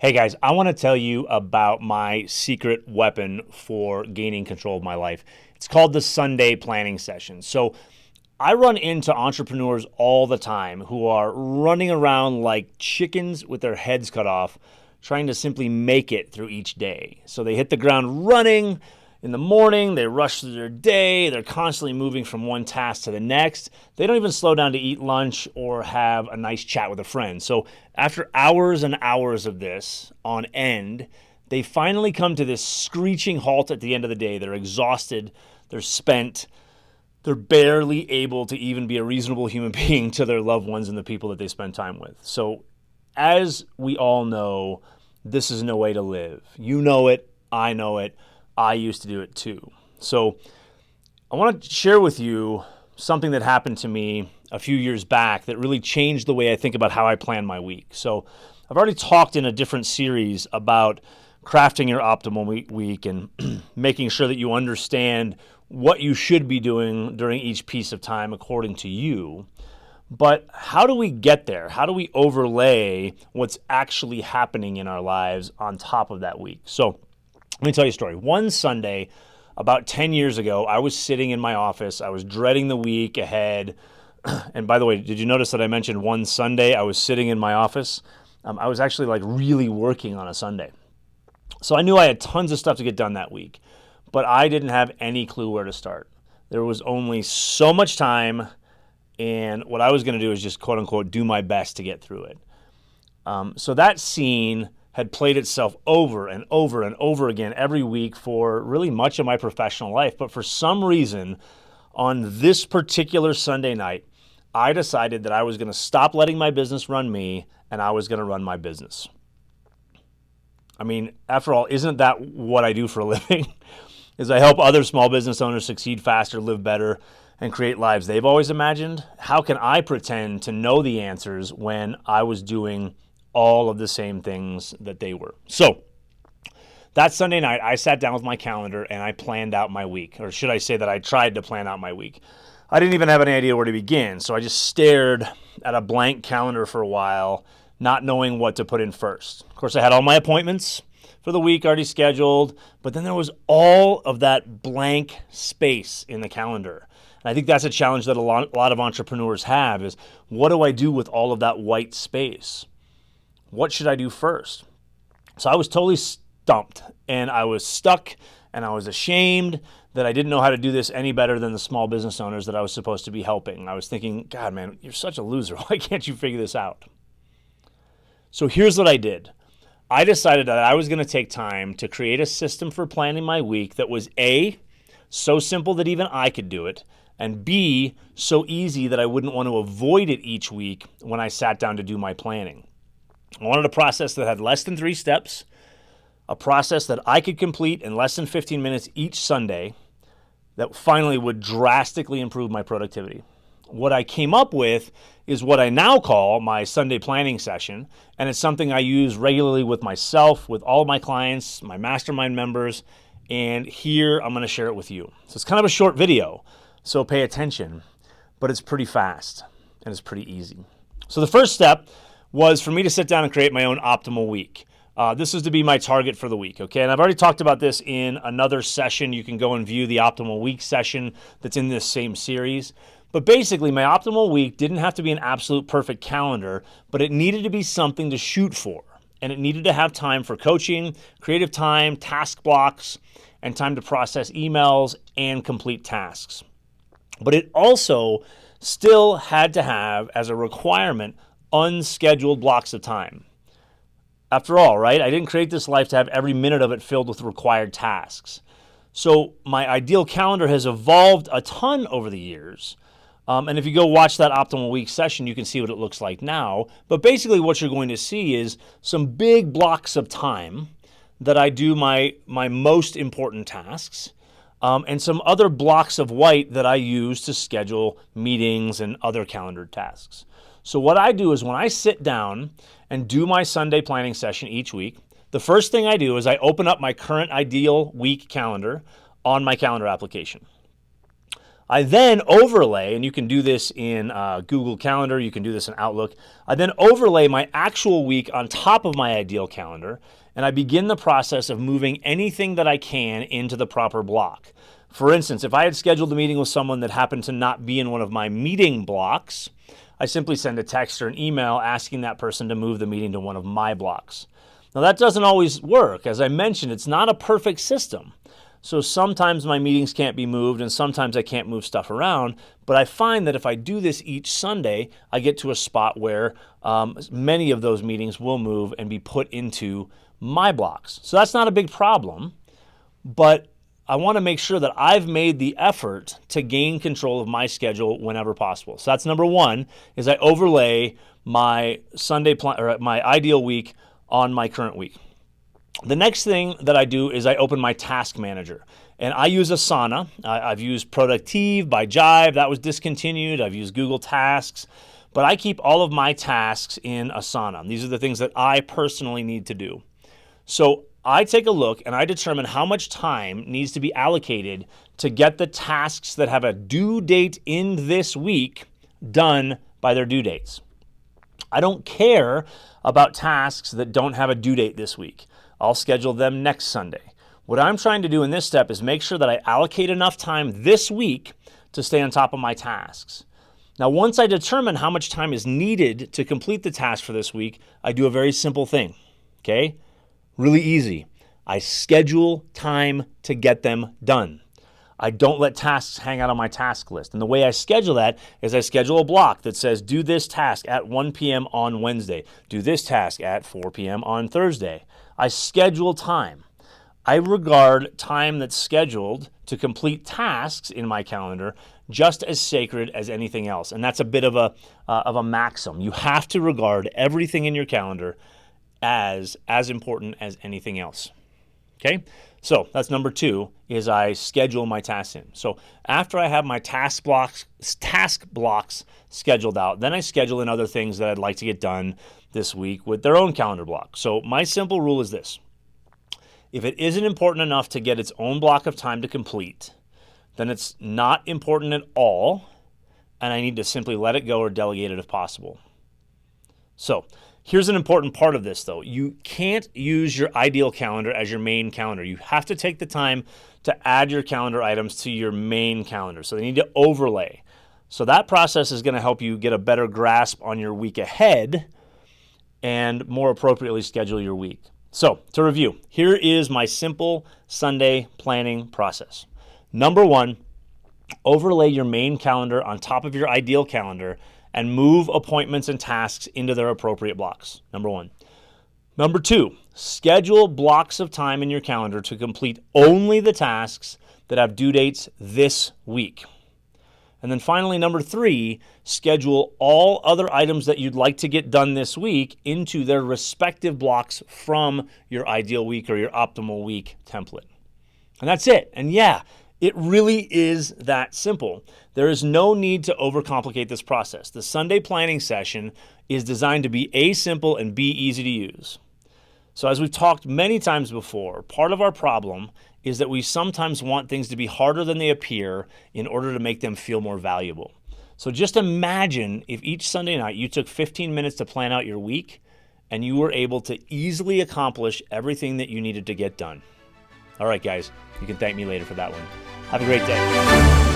Hey guys, I want to tell you about my secret weapon for gaining control of my life. It's called the Sunday planning session. So I run into entrepreneurs all the time who are running around like chickens with their heads cut off, trying to simply make it through each day. So they hit the ground running in the morning, they rush through their day, they're constantly moving from one task to the next. They don't even slow down to eat lunch or have a nice chat with a friend. So after hours and hours of this on end, they finally come to this screeching halt at the end of the day. They're exhausted, they're spent, they're barely able to even be a reasonable human being to their loved ones and the people that they spend time with. So as we all know, this is no way to live. You know it, I know it. I used to do it too. So I want to share with you something that happened to me a few years back that really changed the way I think about how I plan my week. So I've already talked in a different series about crafting your optimal week and making sure that you understand what you should be doing during each piece of time according to you. But how do we get there? How do we overlay what's actually happening in our lives on top of that week? So let me tell you a story. One Sunday, about 10 years ago, I was sitting in my office. I was dreading the week ahead. And by the way, did you notice that I mentioned one Sunday I was sitting in my office? I was actually like really working on a Sunday. So I knew I had tons of stuff to get done that week, but I didn't have any clue where to start. There was only so much time, and what I was going to do is just quote unquote do my best to get through it. So that scene had played itself over and over and over again every week for really much of my professional life. But for some reason, on this particular Sunday night, I decided that I was going to stop letting my business run me and I was going to run my business. I mean, after all, isn't that what I do for a living? Is I help other small business owners succeed faster, live better, and create lives they've always imagined? How can I pretend to know the answers when I was doing all of the same things that they were? So that Sunday night, I sat down with my calendar and I planned out my week. Or should I say that I tried to plan out my week. I didn't even have any idea where to begin. So I just stared at a blank calendar for a while, not knowing what to put in first. Of course, I had all my appointments for the week already scheduled, but then there was all of that blank space in the calendar. And I think that's a challenge that a lot of entrepreneurs have is, what do I do with all of that white space? What should I do first? So I was totally stumped and I was stuck and I was ashamed that I didn't know how to do this any better than the small business owners that I was supposed to be helping. I was thinking, God, man, you're such a loser. Why can't you figure this out? So here's what I did. I decided that I was going to take time to create a system for planning my week that was A, so simple that even I could do it, and B, so easy that I wouldn't want to avoid it each week when I sat down to do my planning. I wanted a process that had less than 3 steps, a process that I could complete in less than 15 minutes each Sunday that finally would drastically improve my productivity. What I came up with is what I now call my Sunday planning session, and it's something I use regularly with myself, with all of my clients, my mastermind members, and here I'm going to share it with you. So it's kind of a short video, so pay attention, but it's pretty fast and it's pretty easy. So the first step was for me to sit down and create my own optimal week. This is to be my target for the week, okay? And I've already talked about this in another session. You can go and view the optimal week session that's in this same series. But basically, my optimal week didn't have to be an absolute perfect calendar, but it needed to be something to shoot for. And it needed to have time for coaching, creative time, task blocks, and time to process emails and complete tasks. But it also still had to have, as a requirement, unscheduled blocks of time. After all, right, I didn't create this life to have every minute of it filled with required tasks. So my ideal calendar has evolved a ton over the years. And if you go watch that optimal week session, you can see what it looks like now. But basically what you're going to see is some big blocks of time that I do my most important tasks, and some other blocks of white that I use to schedule meetings and other calendared tasks. So what I do is when I sit down and do my Sunday planning session each week, the first thing I do is I open up my current ideal week calendar on my calendar application. I then overlay, and you can do this in Google Calendar, you can do this in Outlook. I then overlay my actual week on top of my ideal calendar, and I begin the process of moving anything that I can into the proper block. For instance, if I had scheduled a meeting with someone that happened to not be in one of my meeting blocks, I simply send a text or an email asking that person to move the meeting to one of my blocks. Now, that doesn't always work. As I mentioned, it's not a perfect system. So sometimes my meetings can't be moved and sometimes I can't move stuff around, but I find that if I do this each Sunday, I get to a spot where many of those meetings will move and be put into my blocks. So that's not a big problem, but I want to make sure that I've made the effort to gain control of my schedule whenever possible. So that's number one, is I overlay my Sunday plan or my ideal week on my current week. The next thing that I do is I open my task manager, and I use Asana. I've used Productive by Jive. That was discontinued. I've used Google Tasks, but I keep all of my tasks in Asana. These are the things that I personally need to do. So I take a look and I determine how much time needs to be allocated to get the tasks that have a due date in this week done by their due dates. I don't care about tasks that don't have a due date this week. I'll schedule them next Sunday. What I'm trying to do in this step is make sure that I allocate enough time this week to stay on top of my tasks. Now, once I determine how much time is needed to complete the task for this week, I do a very simple thing, okay? Really easy. I schedule time to get them done. I don't let tasks hang out on my task list. And the way I schedule that is I schedule a block that says do this task at 1 p.m. on Wednesday. Do this task at 4 p.m. on Thursday. I schedule time. I regard time that's scheduled to complete tasks in my calendar just as sacred as anything else. And that's a bit of a maxim. You have to regard everything in your calendar as important as anything else. Okay? So that's number two, is I schedule my tasks in. So after I have my task blocks scheduled out, then I schedule in other things that I'd like to get done this week with their own calendar block. So my simple rule is this. If it isn't important enough to get its own block of time to complete, then it's not important at all, and I need to simply let it go or delegate it if possible. So here's an important part of this, though. You can't use your ideal calendar as your main calendar. You have to take the time to add your calendar items to your main calendar. So they need to overlay. So that process is going to help you get a better grasp on your week ahead and more appropriately schedule your week. So to review, here is my simple Sunday planning process. Number one, overlay your main calendar on top of your ideal calendar and move appointments and tasks into their appropriate blocks. Number one. Number two, schedule blocks of time in your calendar to complete only the tasks that have due dates this week. And then finally, number three, schedule all other items that you'd like to get done this week into their respective blocks from your ideal week or your optimal week template. And that's it. And yeah, it really is that simple. There is no need to overcomplicate this process. The Sunday planning session is designed to be A, simple, and B, easy to use. So as we've talked many times before, part of our problem is that we sometimes want things to be harder than they appear in order to make them feel more valuable. So just imagine if each Sunday night you took 15 minutes to plan out your week and you were able to easily accomplish everything that you needed to get done. All right, guys, you can thank me later for that one. Have a great day.